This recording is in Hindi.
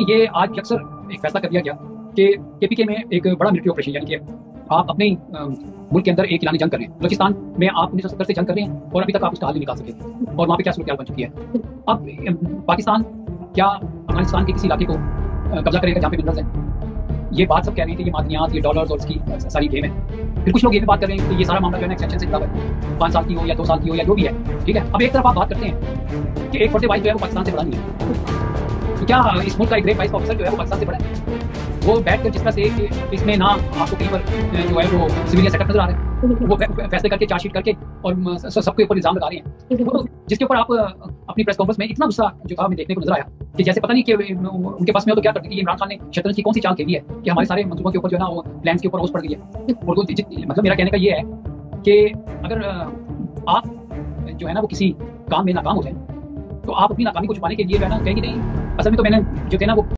ये आज अक्सर एक फैसला कर दिया गया कि केपीके में एक बड़ा मिलिट्री ऑपरेशन, यानी कि आप अपने मुल्क के अंदर एक ऐलानी जंग कर रहे हैं। बलूचिस्तान में आप 1970 से जंग कर रहे हैं और अभी तक आप उसका हल नहीं निकाल सके, और वहाँ पे क्या सूरत बन चुकी है। अब पाकिस्तान क्या अफगानिस्तान के किसी इलाके को कब्जा करेगा जहाँ पे मिनरल्स हैं? ये बात सब कह रहे हैं कि ये मादनियात, ये डॉलर्स और इसकी सारी गेम है। फिर कुछ लोग ये भी बात कर रहे हैं कि ये सारा मामला जो है ना एक्सटेंशन से जुड़ा है, 5 साल की हो या 2 साल की हो या जो भी है, ठीक है। अब एक तरफ आप बात करते हैं कि एक 45 जो है वो पाकिस्तान से बड़ा नहीं है, तो क्या इस मुल्क का एक ग्रेट वाइस ऑफिसर जो है वो पाकिस्तान से बड़ा है? वो बैठकर जिस तरह से इसमें ना आपको कहीं पर जो है वो सिविलियन सेटअप नजर आ रहा है, वो फैसले करके, चार्जशीट करके और सबके ऊपर इल्जाम लगा रहे हैं, तो जिसके ऊपर आप अपनी प्रेस कॉन्फ्रेंस में इतना गुस्सा जो हमें देखने को नजर आया कि जैसे पता नहीं कि उनके पास में हो तो क्या करते कि इमरान खान ने शतरंज की कौन सी चाल खेली है कि हमारे सारे मंसूबों के ऊपर जो है ना वो प्लान्स के ऊपर ओस पड़ गई है। और मतलब मेरा कहने का ये है कि अगर आप जो है ना वो किसी काम में नाकाम हो जाए तो आप अपनी नाकामी को छुपाने के लिए जो है ना कहेंगे नहीं, असल में तो मैंने जो थे ना वो